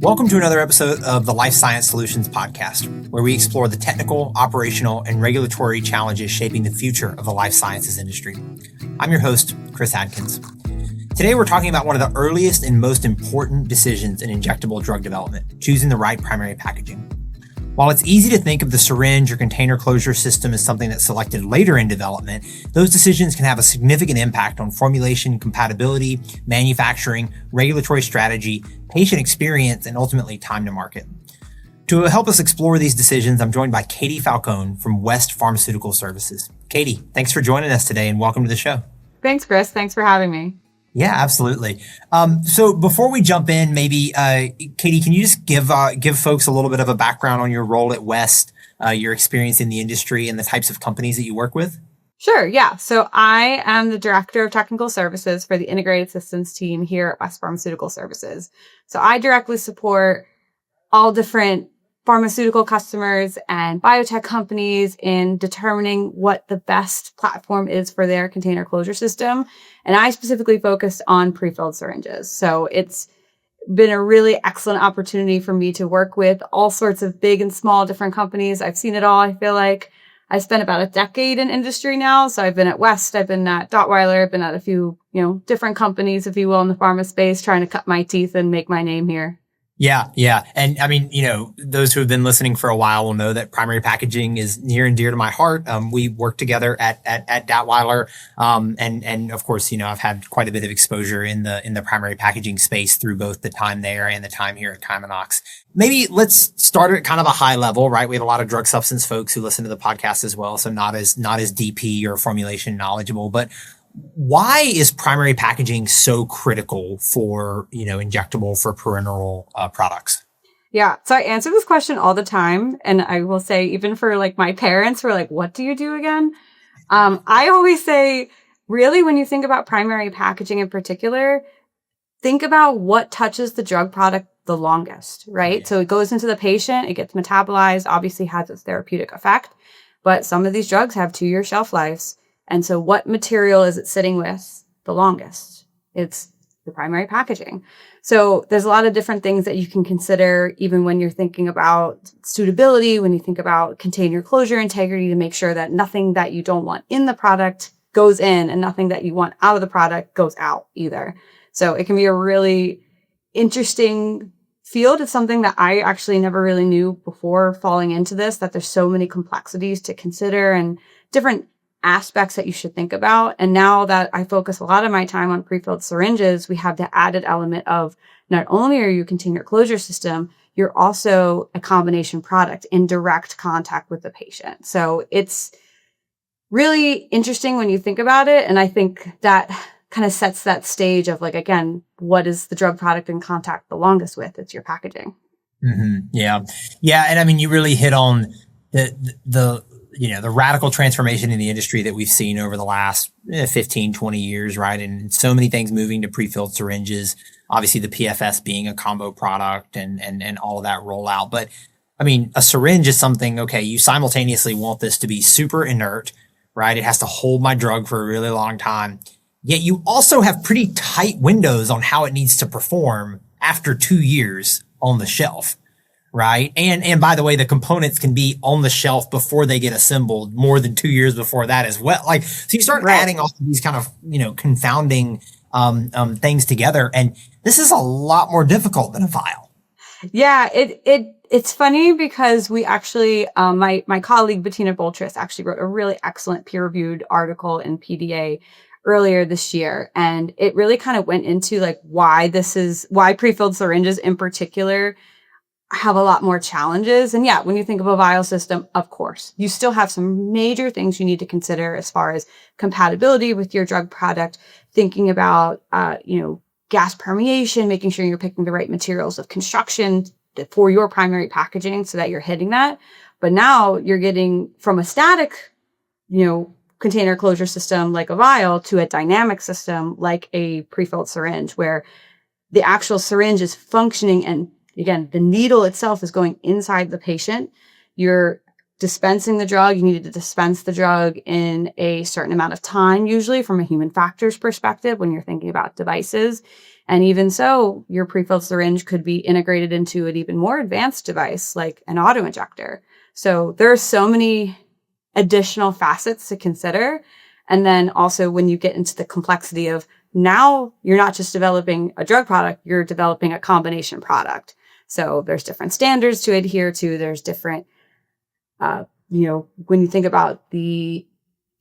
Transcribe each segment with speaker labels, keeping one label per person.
Speaker 1: Welcome to another episode of the Life Science Solutions Podcast, where we explore the technical, operational, and regulatory challenges shaping the future of the life sciences industry. I'm your host, Chris Adkins. Today, we're talking about one of the earliest and most important decisions in injectable drug development, choosing the right primary packaging. While it's easy to think of the syringe or container closure system as something that's selected later in development, those decisions can have a significant impact on formulation compatibility, manufacturing, regulatory strategy, patient experience, and ultimately time to market. To help us explore these decisions, I'm joined by Katie Falcone from West Pharmaceutical Services. Katie, thanks for joining us today and welcome to the show.
Speaker 2: Thanks, Chris. Thanks for having me.
Speaker 1: Yeah, absolutely. So before we jump in, maybe, Katie, can you just give folks a little bit of a background on your role at West, your experience in the industry and the types of companies that you work with?
Speaker 2: Sure. Yeah. So I am the Director of Technical Services for the Integrated Systems team here at West Pharmaceutical Services. So I directly support all different pharmaceutical customers and biotech companies in determining what the best platform is for their container closure system. And I specifically focused on pre-filled syringes. So it's been a really excellent opportunity for me to work with all sorts of big and small different companies. I've seen it all. I feel like I spent about a decade in industry now. So I've been at West, I've been at Dottweiler, I've been at a few, different companies, if you will, in the pharma space, trying to cut my teeth and make my name here.
Speaker 1: Yeah. And I mean, those who have been listening for a while will know that primary packaging is near and dear to my heart. We work together at Dottweiler. And of course, I've had quite a bit of exposure in the primary packaging space through both the time there and the time here at Cheminox. Maybe let's start at kind of a high level, right? We have a lot of drug substance folks who listen to the podcast as well. So not as DP or formulation knowledgeable, but why is primary packaging so critical for, injectable, for parenteral products?
Speaker 2: Yeah. So I answer this question all the time. And I will say, even for my parents who are like, what do you do again? I always say, really, when you think about primary packaging in particular, think about what touches the drug product the longest, right? So it goes into the patient, it gets metabolized, obviously has its therapeutic effect, but some of these drugs have 2-year shelf lives. And so what material is it sitting with the longest? It's the primary packaging. So there's a lot of different things that you can consider, even when you're thinking about suitability, when you think about container closure integrity, to make sure that nothing that you don't want in the product goes in and nothing that you want out of the product goes out either. So it can be a really interesting field. It's something that I actually never really knew before falling into this, that there's so many complexities to consider and different aspects that you should think about. And now that I focus a lot of my time on pre-filled syringes, we have the added element of not only are you a container closure system, you're also a combination product in direct contact with the patient. So it's really interesting when you think about it. And I think that kind of sets that stage of again, what is the drug product in contact the longest with? It's your packaging.
Speaker 1: Mm-hmm. Yeah. And I mean, you really hit on the radical transformation in the industry that we've seen over the last 15, 20 years, right? And so many things moving to pre-filled syringes, obviously the PFS being a combo product and all of that rollout. But I mean, a syringe is something, okay, you simultaneously want this to be super inert, right? It has to hold my drug for a really long time. Yet you also have pretty tight windows on how it needs to perform after 2 years on the shelf. Right. And by the way, the components can be on the shelf before they get assembled more than 2 years before that as well. So you start adding all of these kind of, confounding things together. And this is a lot more difficult than a vial.
Speaker 2: Yeah, it's funny because we actually, my colleague Bettina Boltris actually wrote a really excellent peer-reviewed article in PDA earlier this year. And it really kind of went into why pre-filled syringes in particular have a lot more challenges. And yeah, when you think of a vial system, of course, you still have some major things you need to consider as far as compatibility with your drug product, thinking about, gas permeation, making sure you're picking the right materials of construction for your primary packaging so that you're hitting that. But now you're getting from a static, container closure system like a vial to a dynamic system like a pre-filled syringe, where the actual syringe is functioning and again, the needle itself is going inside the patient. You're dispensing the drug, you needed to dispense the drug in a certain amount of time, usually from a human factors perspective when you're thinking about devices. And even so, your prefilled syringe could be integrated into an even more advanced device like an auto injector. So there are so many additional facets to consider. And then also when you get into the complexity of now you're not just developing a drug product, you're developing a combination product. So there's different standards to adhere to. There's different when you think about the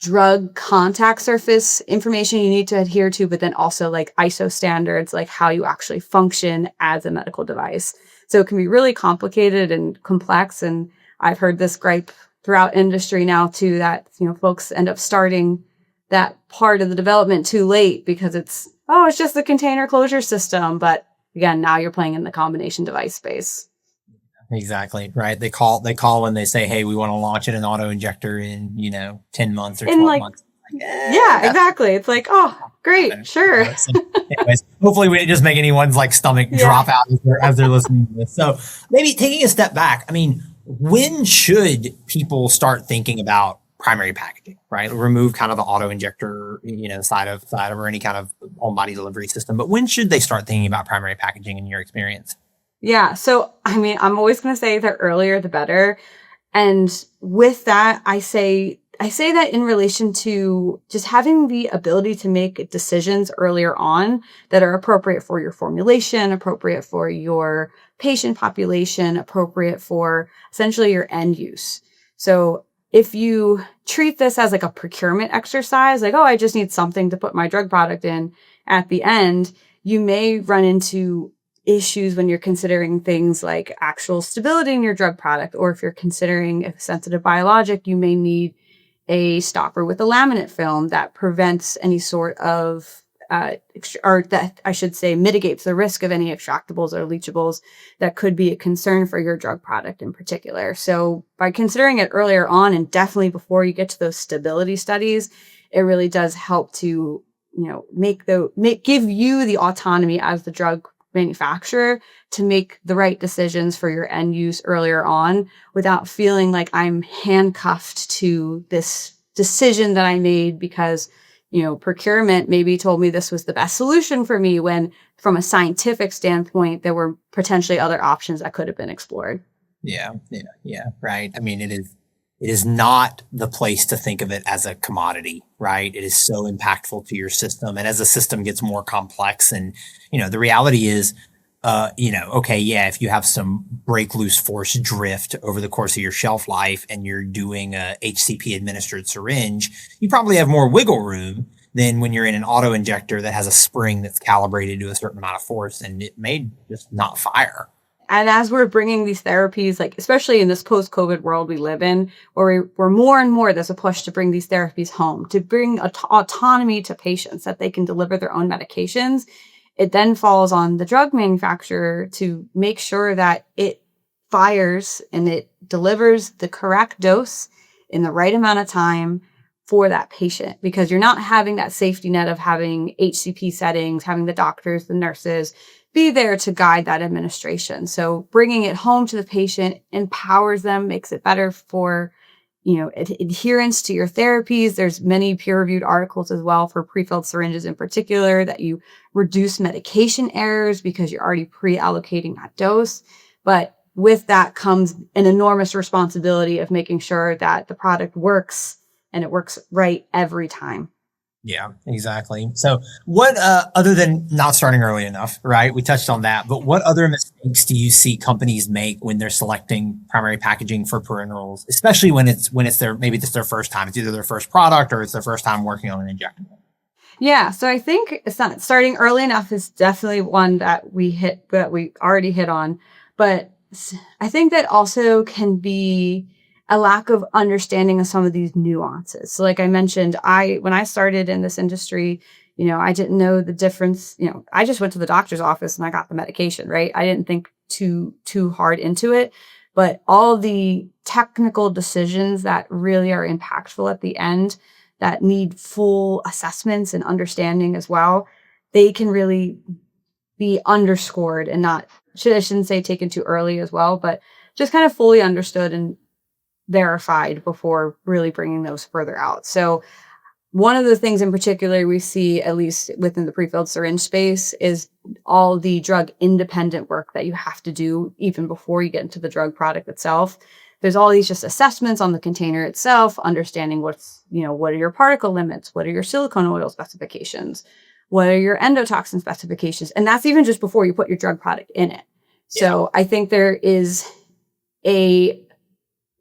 Speaker 2: drug contact surface information you need to adhere to, but then also like ISO standards, like how you actually function as a medical device. So it can be really complicated and complex. And I've heard this gripe throughout industry now too, that, folks end up starting that part of the development too late because it's just the container closure system. But again, now you're playing in the combination device space.
Speaker 1: Exactly. Right. They call when they say, hey, we want to launch an auto injector in, 10 months or 12 months.
Speaker 2: Yeah, exactly. It's like, oh, great. Sure.
Speaker 1: So anyways, hopefully we didn't just make anyone's stomach drop out as they're listening to this. So maybe taking a step back, I mean, when should people start thinking about primary packaging, right? Remove kind of the auto injector, side of or any kind of on body delivery system. But when should they start thinking about primary packaging in your experience?
Speaker 2: Yeah. So, I mean, I'm always going to say the earlier, the better. And with that, I say that in relation to just having the ability to make decisions earlier on that are appropriate for your formulation, appropriate for your patient population, appropriate for essentially your end use. So if you treat this as like a procurement exercise, like, I just need something to put my drug product in at the end, you may run into issues when you're considering things like actual stability in your drug product, or if you're considering a sensitive biologic, you may need a stopper with a laminate film that prevents any sort of, or that I should say mitigates the risk of any extractables or leachables that could be a concern for your drug product in particular. So by considering it earlier on, and definitely before you get to those stability studies, it really does help to, give you the autonomy as the drug manufacturer to make the right decisions for your end use earlier on without feeling like I'm handcuffed to this decision that I made because, procurement maybe told me this was the best solution for me when from a scientific standpoint, there were potentially other options that could have been explored.
Speaker 1: Yeah. Right. I mean, it is not the place to think of it as a commodity, right? It is so impactful to your system. And as the system gets more complex and, the reality is, if you have some break loose force drift over the course of your shelf life and you're doing a HCP administered syringe, you probably have more wiggle room than when you're in an auto injector that has a spring that's calibrated to a certain amount of force and it may just not fire.
Speaker 2: And as we're bringing these therapies, like especially in this post-COVID world we live in, where we're more and more, there's a push to bring these therapies home, to bring autonomy to patients that they can deliver their own medications. It then falls on the drug manufacturer to make sure that it fires and it delivers the correct dose in the right amount of time for that patient, because you're not having that safety net of having HCP settings, having the doctors, the nurses be there to guide that administration. So bringing it home to the patient empowers them, makes it better for, adherence to your therapies. There's many peer-reviewed articles as well for prefilled syringes in particular that you reduce medication errors because you're already pre-allocating that dose. But with that comes an enormous responsibility of making sure that the product works and it works right every time.
Speaker 1: Yeah, exactly. So what, other than not starting early enough, right? We touched on that, but what other mistakes do you see companies make when they're selecting primary packaging for parenterals, especially when it's maybe it's their first time, it's either their first product or it's their first time working on an injectable?
Speaker 2: Yeah. So I think it's not starting early enough is definitely one that we already hit on, but I think that also can be a lack of understanding of some of these nuances. So like I mentioned, when I started in this industry, I didn't know the difference. I just went to the doctor's office and I got the medication, right? I didn't think too hard into it, but all the technical decisions that really are impactful at the end that need full assessments and understanding as well, they can really be underscored and I shouldn't say taken too early as well, but just kind of fully understood and verified before really bringing those further out. So one of the things in particular we see, at least within the prefilled syringe space, is all the drug independent work that you have to do even before you get into the drug product itself. There's all these just assessments on the container itself, understanding what are your particle limits, what are your silicone oil specifications, what are your endotoxin specifications, and that's even just before you put your drug product in it. So I think there is a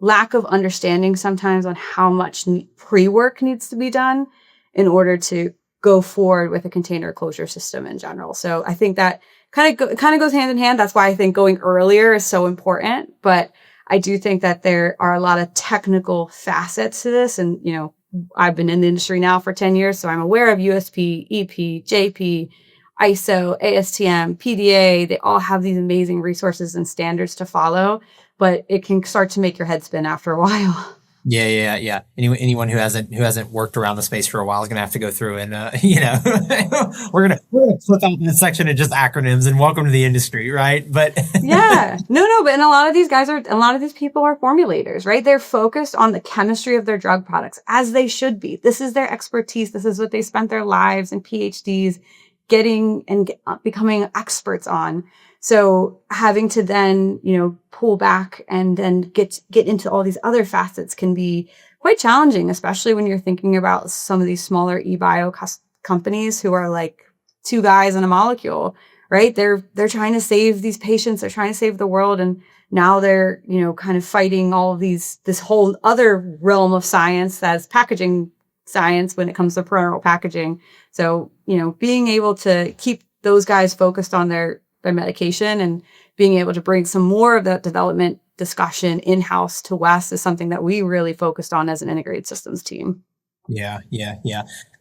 Speaker 2: lack of understanding sometimes on how much pre-work needs to be done in order to go forward with a container closure system in general. So I think that kind of goes hand in hand. That's why I think going earlier is so important. But I do think that there are a lot of technical facets to this. And, I've been in the industry now for 10 years, so I'm aware of USP, EP, JP, ISO, ASTM, PDA. They all have these amazing resources and standards to follow, but it can start to make your head spin after a while.
Speaker 1: Yeah. Anyone who hasn't worked around the space for a while is going to have to go through and we're gonna flip out in this section of just acronyms and welcome to the industry, right? But
Speaker 2: yeah, no, but a lot of these people are formulators, right? They're focused on the chemistry of their drug products, as they should be. This is their expertise. This is what they spent their lives and PhDs getting and becoming experts on. So having to then, pull back and then get into all these other facets can be quite challenging, especially when you're thinking about some of these smaller eBio companies who are like two guys in a molecule, right? They're trying to save these patients. They're trying to save the world. And now they're, kind of fighting all of this whole other realm of science that's packaging science when it comes to parenteral packaging. So, being able to keep those guys focused on their medication and being able to bring some more of that development discussion in-house to West is something that we really focused on as an integrated systems team.
Speaker 1: Yeah.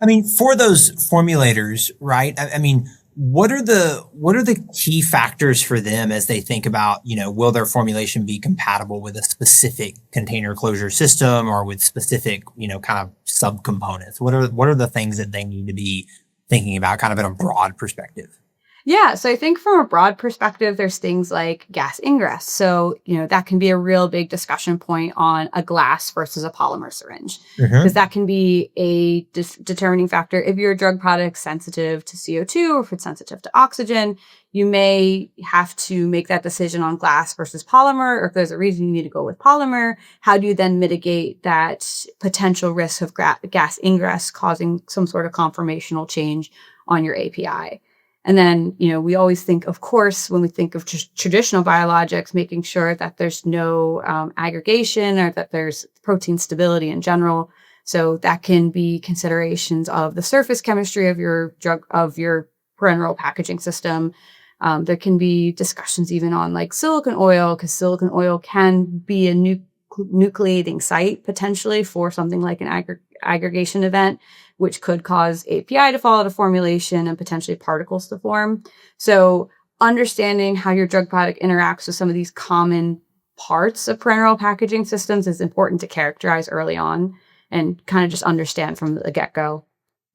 Speaker 1: I mean, for those formulators, right? I mean, what are the key factors for them as they think about, will their formulation be compatible with a specific container closure system or with specific, kind of subcomponents? What are the things that they need to be thinking about kind of in a broad perspective?
Speaker 2: Yeah. So I think from a broad perspective, there's things like gas ingress. So, that can be a real big discussion point on a glass versus a polymer syringe, because that can be a determining factor. If your drug product's sensitive to CO2 or if it's sensitive to oxygen, you may have to make that decision on glass versus polymer, or if there's a reason you need to go with polymer, how do you then mitigate that potential risk of gas ingress causing some sort of conformational change on your API? And then, we always think, of course, when we think of traditional biologics, making sure that there's no aggregation or that there's protein stability in general. So that can be considerations of the surface chemistry of your parenteral packaging system. There can be discussions even on like silicone oil, because silicone oil can be a nucleating site potentially for something like an aggregation event, which could cause API to fall out of formulation and potentially particles to form. So understanding how your drug product interacts with some of these common parts of parenteral packaging systems is important to characterize early on and kind of just understand from the get-go.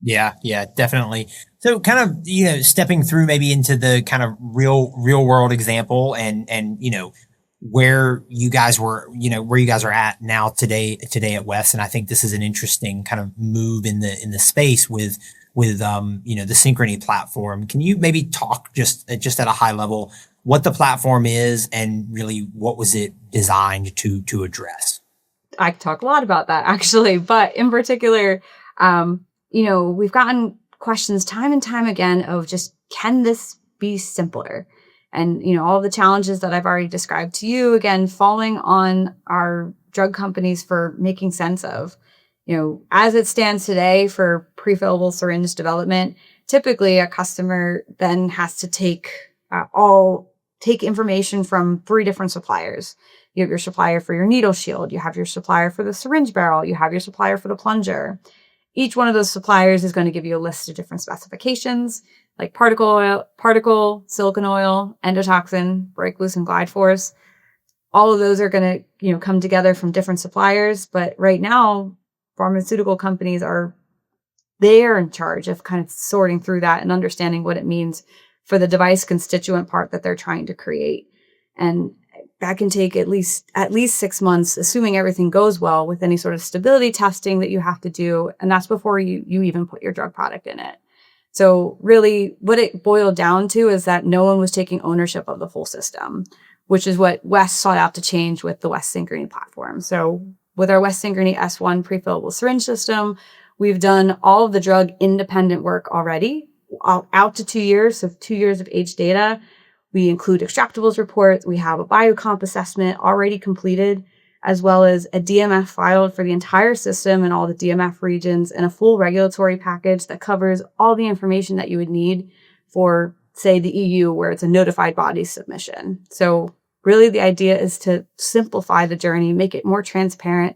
Speaker 1: Yeah, definitely. So kind of, stepping through maybe into the kind of real world example and, where you guys are at now today at West. And I think this is an interesting kind of move in the space with the Synchrony platform. Can you maybe talk just at a high level what the platform is and really what was it designed to address?
Speaker 2: I could talk a lot about that actually, but in particular, we've gotten questions time and time again of just, can this be simpler? And, all the challenges that I've already described to you, again, falling on our drug companies for making sense of. As it stands today for prefillable syringe development, typically a customer then has to take information from 3 different suppliers. You have your supplier for your needle shield, you have your supplier for the syringe barrel, you have your supplier for the plunger. Each one of those suppliers is going to give you a list of different specifications, like particle, silicone oil, endotoxin, break loose and glide force. All of those are going to, come together from different suppliers. But right now, pharmaceutical companies they're in charge of kind of sorting through that and understanding what it means for the device constituent part that they're trying to create. And that can take at least 6 months, assuming everything goes well with any sort of stability testing that you have to do. And that's before you even put your drug product in it. So really what it boiled down to is that no one was taking ownership of the full system, which is what West sought out to change with the West Synchrony platform. So with our West Synchrony S1 prefillable syringe system, we've done all of the drug independent work already, out to 2 years, so 2 years of age data. We include extractables reports. We have a biocomp assessment already completed, as well as a DMF filed for the entire system and all the DMF regions, and a full regulatory package that covers all the information that you would need for, say, the EU, where it's a notified body submission. So really the idea is to simplify the journey, make it more transparent,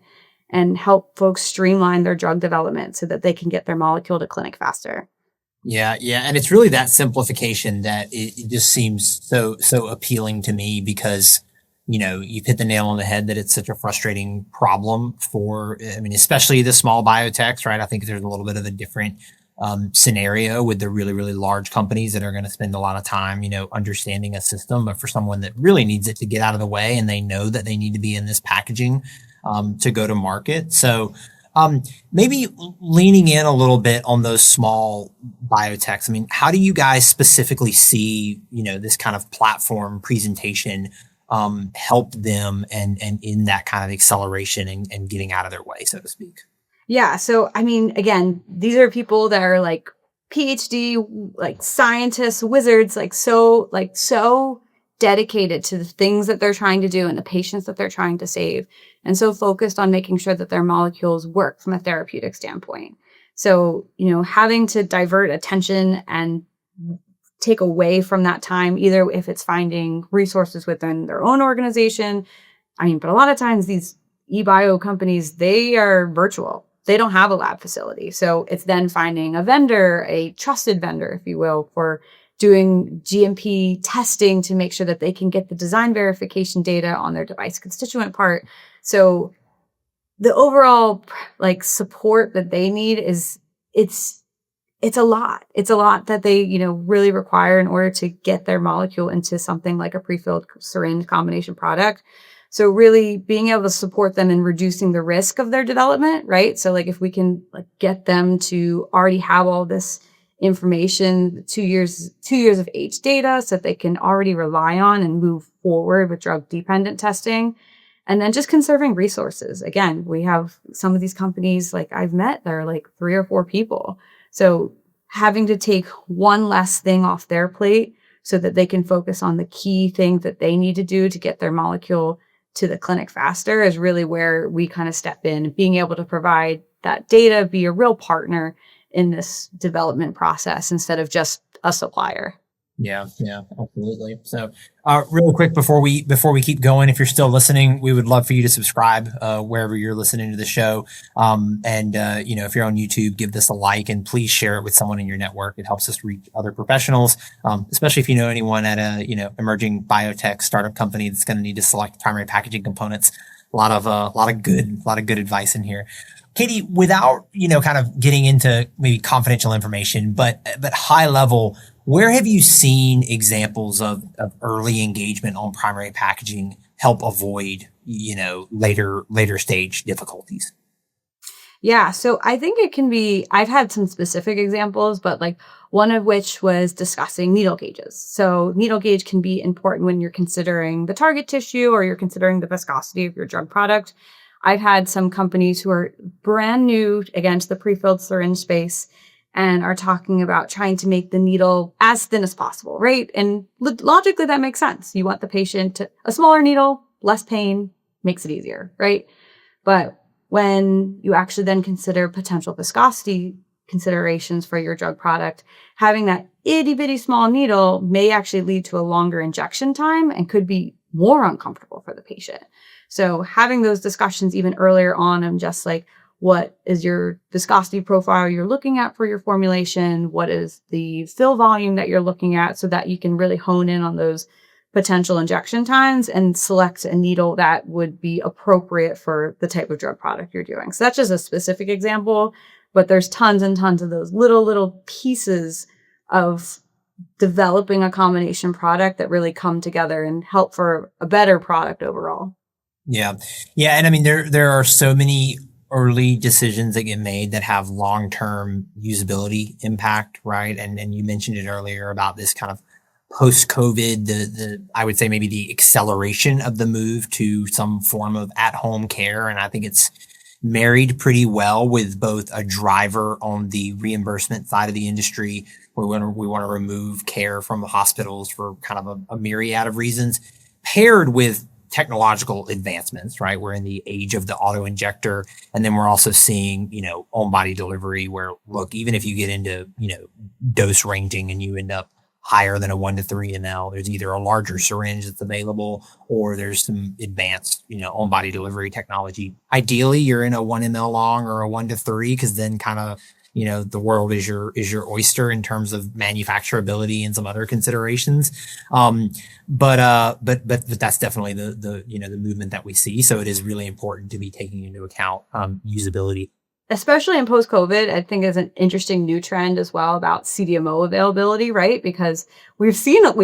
Speaker 2: and help folks streamline their drug development so that they can get their molecule to clinic faster.
Speaker 1: Yeah, yeah, and it's really that simplification that it just seems so appealing to me because you've hit the nail on the head that it's such a frustrating problem for, I mean, especially the small biotechs, right? I think there's a little bit of a different scenario with the really, really large companies that are going to spend a lot of time, understanding a system, but for someone that really needs it to get out of the way and they know that they need to be in this packaging to go to market. So maybe leaning in a little bit on those small biotechs. I mean, how do you guys specifically see, this kind of platform presentation help them and in that kind of acceleration and getting out of their way, so to speak?
Speaker 2: Yeah. So, I mean, again, these are people that are like PhD, like scientists, wizards, so dedicated to the things that they're trying to do and the patients that they're trying to save, and so focused on making sure that their molecules work from a therapeutic standpoint. So, having to divert attention and take away from that time, either if it's finding resources within their own organization. I mean, but a lot of times these eBio companies, they are virtual. They don't have a lab facility. So it's then finding a vendor, a trusted vendor, if you will, for doing GMP testing to make sure that they can get the design verification data on their device constituent part. So the overall support that they need is it's a lot. It's a lot that they, really require in order to get their molecule into something like a prefilled syringe combination product. So really being able to support them in reducing the risk of their development, right? So if we can get them to already have all this information, 2 years of age data, so that they can already rely on and move forward with drug dependent testing. And then just conserving resources. Again, we have some of these companies I've met that are 3 or 4 people. So having to take one less thing off their plate so that they can focus on the key things that they need to do to get their molecule to the clinic faster is really where we kind of step in, being able to provide that data, be a real partner in this development process instead of just a supplier.
Speaker 1: Yeah, absolutely. So, real quick before we keep going, if you're still listening, we would love for you to subscribe wherever you're listening to the show. If you're on YouTube, give this a like and please share it with someone in your network. It helps us reach other professionals, especially if you know anyone at a emerging biotech startup company that's going to need to select primary packaging components. A lot of good advice in here. Katie, without kind of getting into maybe confidential information, but high level, where have you seen examples of early engagement on primary packaging help avoid, later stage difficulties?
Speaker 2: Yeah, so I think it can be, I've had some specific examples, but one of which was discussing needle gauges. So needle gauge can be important when you're considering the target tissue or you're considering the viscosity of your drug product. I've had some companies who are brand new, again, to the prefilled syringe space and are talking about trying to make the needle as thin as possible, right? And logically, that makes sense. You want the patient to, a smaller needle, less pain, makes it easier, right? But when you actually then consider potential viscosity considerations for your drug product, having that itty bitty small needle may actually lead to a longer injection time and could be more uncomfortable for the patient. So having those discussions even earlier on and just what is your viscosity profile you're looking at for your formulation? What is the fill volume that you're looking at so that you can really hone in on those potential injection times and select a needle that would be appropriate for the type of drug product you're doing. So that's just a specific example, but there's tons and tons of those little pieces of developing a combination product that really come together and help for a better product overall.
Speaker 1: Yeah. Yeah. And I mean, there are so many early decisions that get made that have long-term usability impact, right? And you mentioned it earlier about this kind of post-COVID, I would say maybe the acceleration of the move to some form of at-home care. And I think it's married pretty well with both a driver on the reimbursement side of the industry, where we want to remove care from hospitals for kind of a myriad of reasons, paired with technological advancements, right? We're in the age of the auto injector. And then we're also seeing, on body delivery where, look, even if you get into, dose ranging and you end up higher than a 1-to-3 ml, there's either a larger syringe that's available or there's some advanced, on body delivery technology. Ideally, you're in a 1 ml long or a 1-to-3, because then kind of, the world is your oyster in terms of manufacturability and some other considerations. But that's definitely the movement that we see. So it is really important to be taking into account usability.
Speaker 2: Especially in post-COVID, I think is an interesting new trend as well about CDMO availability, right? Because we've seen it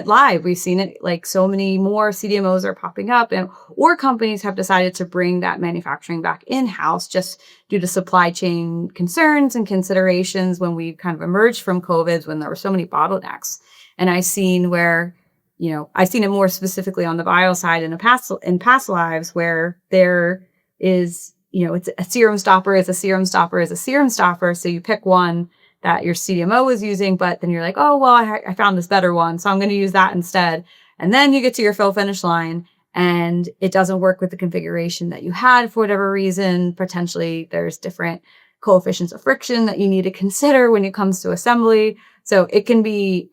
Speaker 2: live. We've seen it like so many more CDMOs are popping up, or companies have decided to bring that manufacturing back in-house just due to supply chain concerns and considerations when we kind of emerged from COVID, when there were so many bottlenecks. And I've seen it more specifically on the bio side in past lives where there is, it's a serum stopper is a serum stopper is a serum stopper. So you pick one that your CDMO is using, but then you're like, oh, well, I found this better one, so I'm going to use that instead. And then you get to your fill finish line and it doesn't work with the configuration that you had for whatever reason. Potentially there's different coefficients of friction that you need to consider when it comes to assembly. So it can be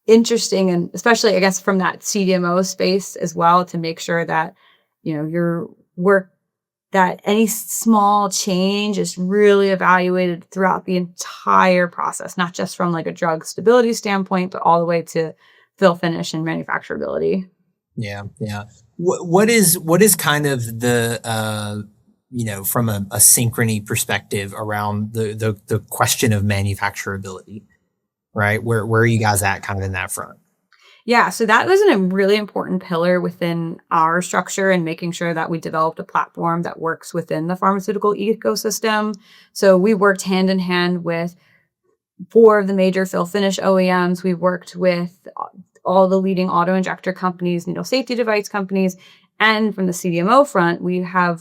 Speaker 2: interesting, and especially, I guess, from that CDMO space as well, to make sure that, your work, that any small change is really evaluated throughout the entire process, not just from like a drug stability standpoint, but all the way to fill finish and manufacturability.
Speaker 1: Yeah. Yeah. What is kind of the, from a Synchrony perspective around the question of manufacturability, right? Where are you guys at kind of in that front?
Speaker 2: Yeah, so that was a really important pillar within our structure and making sure that we developed a platform that works within the pharmaceutical ecosystem. So we worked hand in hand with 4 of the major fill finish OEMs. We worked with all the leading auto injector companies, safety device companies. And from the CDMO front, we have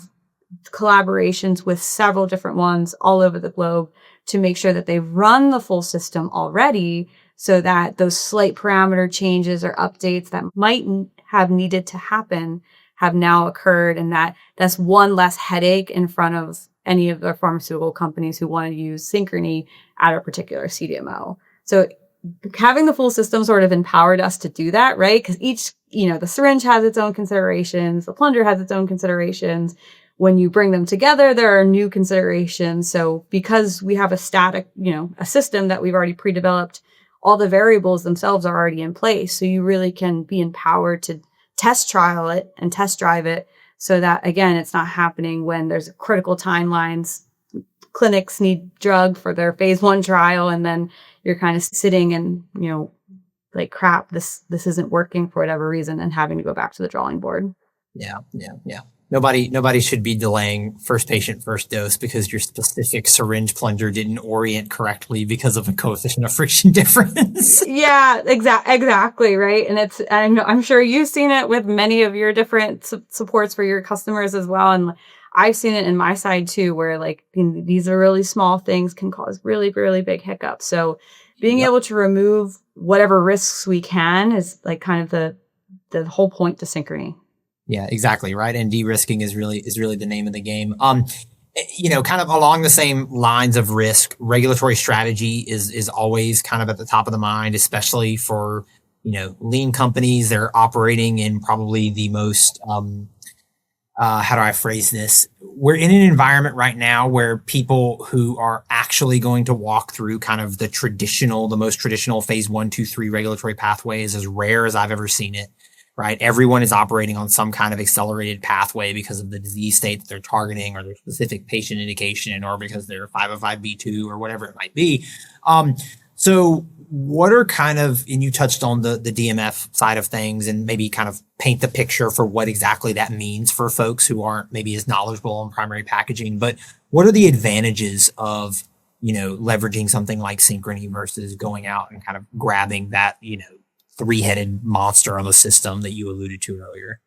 Speaker 2: collaborations with several different ones all over the globe to make sure that they run the full system already, so that those slight parameter changes or updates that might have needed to happen have now occurred. And that's one less headache in front of any of the pharmaceutical companies who want to use Synchrony at a particular CDMO. So having the full system sort of empowered us to do that, right? Because each, the syringe has its own considerations, the plunger has its own considerations. When you bring them together, there are new considerations. So because we have a static, a system that we've already pre-developed, all the variables themselves are already in place. So you really can be empowered to test trial it and test drive it, so that, again, it's not happening when there's critical timelines. Clinics need drug for their phase 1 trial, and then you're kind of sitting and, like, crap, this isn't working for whatever reason, and having to go back to the drawing board.
Speaker 1: Yeah. Nobody should be delaying first patient, first dose because your specific syringe plunger didn't orient correctly because of a coefficient of friction difference.
Speaker 2: Yeah, exactly. Right. And I'm sure you've seen it with many of your different supports for your customers as well. And I've seen it in my side too, where these are really small things can cause really, really big hiccups. So being able to remove whatever risks we can is kind of the whole point to Synchrony.
Speaker 1: Yeah, exactly. Right. And de-risking is really the name of the game. Kind of along the same lines of risk, regulatory strategy is always kind of at the top of the mind, especially for, lean companies. They're operating in probably the most, how do I phrase this? We're in an environment right now where people who are actually going to walk through kind of the most traditional phase 1, 2, 3 regulatory pathway is as rare as I've ever seen it. Right. Everyone is operating on some kind of accelerated pathway because of the disease state that they're targeting, or their specific patient indication, or because they're 505(b)(2) or whatever it might be. So what are kind of, and you touched on the DMF side of things and maybe kind of paint the picture for what exactly that means for folks who aren't maybe as knowledgeable on primary packaging, but what are the advantages of, leveraging something like Synchrony versus going out and kind of grabbing that, three-headed monster of a system that you alluded to earlier?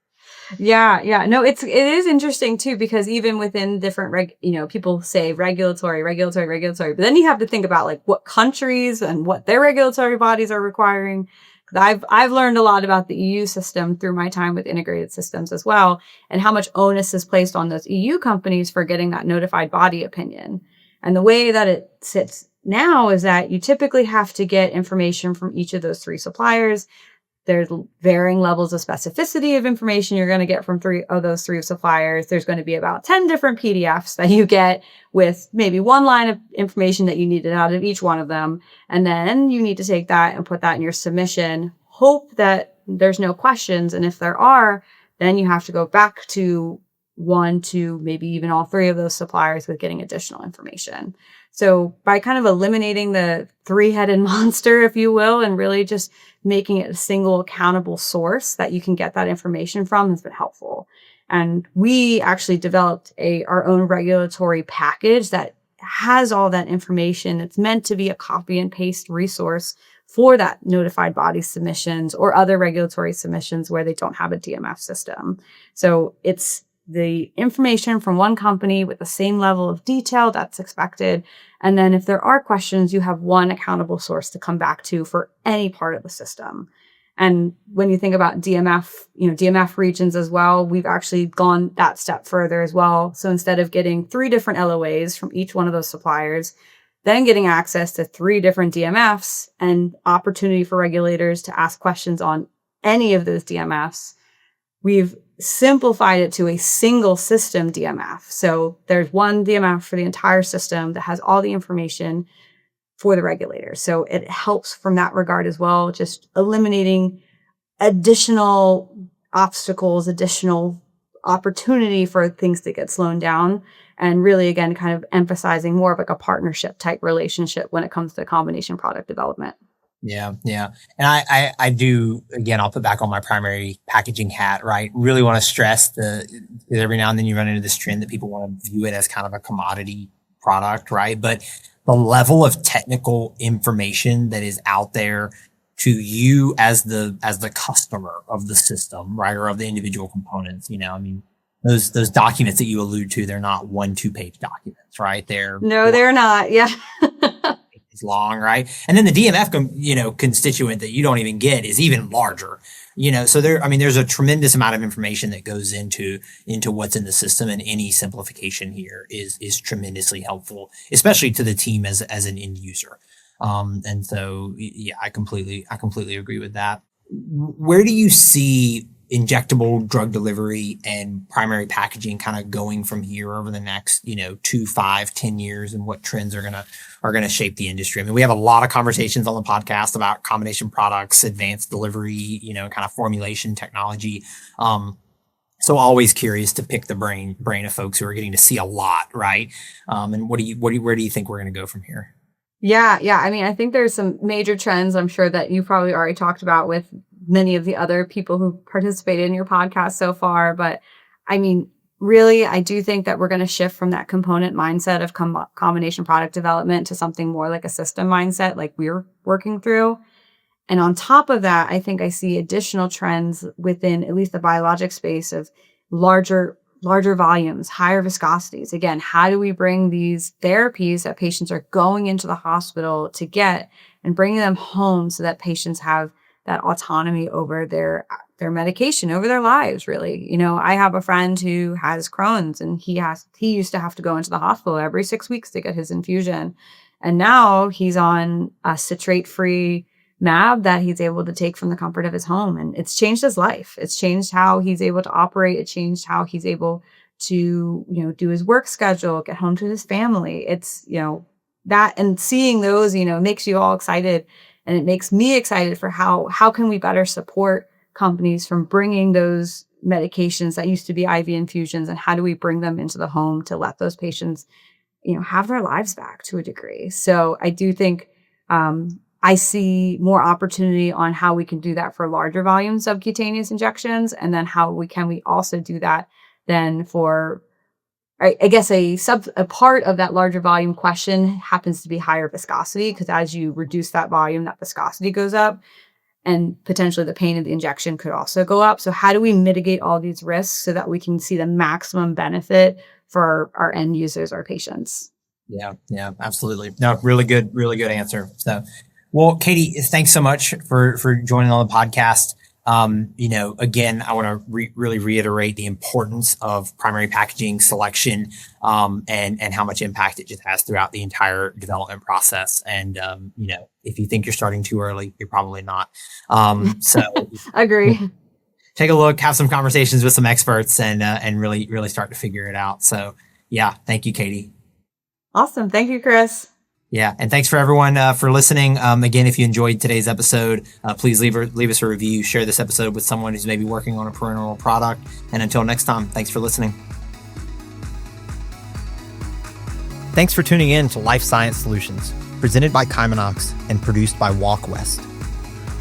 Speaker 2: Yeah. No, it is interesting too, because even within different people say regulatory, but then you have to think about like what countries and what their regulatory bodies are requiring. I've learned a lot about the EU system through my time with integrated systems as well, and how much onus is placed on those EU companies for getting that notified body opinion. And the way that it sits now is that you typically have to get information from each of those 3 suppliers. There's varying levels of specificity of information you're going to get from 3 of those 3 suppliers. There's going to be about 10 different PDFs that you get with maybe 1 line of information that you needed out of each one of them. And then you need to take that and put that in your submission, hope that there's no questions. And if there are, then you have to go back to 1, 2, maybe even all 3 of those suppliers with getting additional information. So by kind of eliminating the 3-headed monster, if you will, and really just making it a single accountable source that you can get that information from has been helpful. And we actually developed our own regulatory package that has all that information. It's meant to be a copy and paste resource for that notified body submissions or other regulatory submissions where they don't have a DMF system. So it's the information from one company with the same level of detail that's expected. And then if there are questions, you have one accountable source to come back to for any part of the system. And when you think about DMF, DMF regions as well, we've actually gone that step further as well. So instead of getting 3 different LOAs from each one of those suppliers, then getting access to 3 different DMFs and opportunity for regulators to ask questions on any of those DMFs, we've simplified it to a single system DMF. So there's one DMF for the entire system that has all the information for the regulator. So it helps from that regard as well, just eliminating additional obstacles, additional opportunity for things to get slowed down, and really, again, kind of emphasizing more of like a partnership type relationship when it comes to combination product development.
Speaker 1: Yeah. And I do, again, I'll put back on my primary packaging hat, right? Really want to stress every now and then you run into this trend that people want to view it as kind of a commodity product, right? But the level of technical information that is out there to you as the customer of the system, right? Or of the individual components, those documents that you allude to, they're not 1-2 page documents, right? They're
Speaker 2: not. Yeah.
Speaker 1: long, right? And then the DMF, constituent that you don't even get is even larger, so there's a tremendous amount of information that goes into what's in the system, and any simplification here is tremendously helpful, especially to the team as an end user. And so, yeah, I completely agree with that. Where do you see injectable drug delivery and primary packaging kind of going from here over the next, 2, 5, 10 years, and what trends are gonna shape the industry? I mean, we have a lot of conversations on the podcast about combination products, advanced delivery, kind of formulation technology. So always curious to pick the brain of folks who are getting to see a lot, right? And where do you think we're going to go from here?
Speaker 2: Yeah. I mean, I think there's some major trends I'm sure that you probably already talked about with many of the other people who participated in your podcast so far. But I mean, really, I do think that we're going to shift from that component mindset of combination product development to something more like a system mindset, like we're working through. And on top of that, I think I see additional trends within at least the biologic space of larger volumes, higher viscosities. Again, how do we bring these therapies that patients are going into the hospital to get and bring them home so that patients have that autonomy over their medication, over their lives, really. I have a friend who has Crohn's, and he used to have to go into the hospital every 6 weeks to get his infusion. And now he's on a citrate-free mAb that he's able to take from the comfort of his home. And it's changed his life. It's changed how he's able to operate. It changed how he's able to, do his work schedule, get home to his family. It's, that, and seeing those, makes you all excited. And it makes me excited for how can we better support companies from bringing those medications that used to be IV infusions, and how do we bring them into the home to let those patients, have their lives back to a degree. So I do think, I see more opportunity on how we can do that for larger volume subcutaneous injections. And then how we also do that then for, I guess a part of that larger volume question happens to be higher viscosity, because as you reduce that volume, that viscosity goes up, and potentially the pain of the injection could also go up. So how do we mitigate all these risks so that we can see the maximum benefit for our end users, our patients?
Speaker 1: Yeah, absolutely. No, really good answer. So, well, Katie, thanks so much for joining on the podcast. Again, I want to really reiterate the importance of primary packaging selection, and how much impact it just has throughout the entire development process. And, if you think you're starting too early, you're probably not. So
Speaker 2: Agree.
Speaker 1: Take a look, have some conversations with some experts, and really start to figure it out. So yeah, thank you, Katie.
Speaker 2: Awesome. Thank you, Chris.
Speaker 1: Yeah. And thanks for everyone for listening. Again, if you enjoyed today's episode, please leave us a review, share this episode with someone who's maybe working on a parenteral product. And until next time, thanks for listening. Thanks for tuning in to Life Science Solutions, presented by Kymanox and produced by Walk West.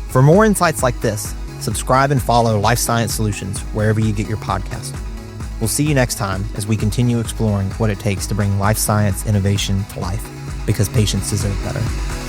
Speaker 1: For more insights like this, subscribe and follow Life Science Solutions wherever you get your podcast. We'll see you next time as we continue exploring what it takes to bring life science innovation to life, because patients deserve better.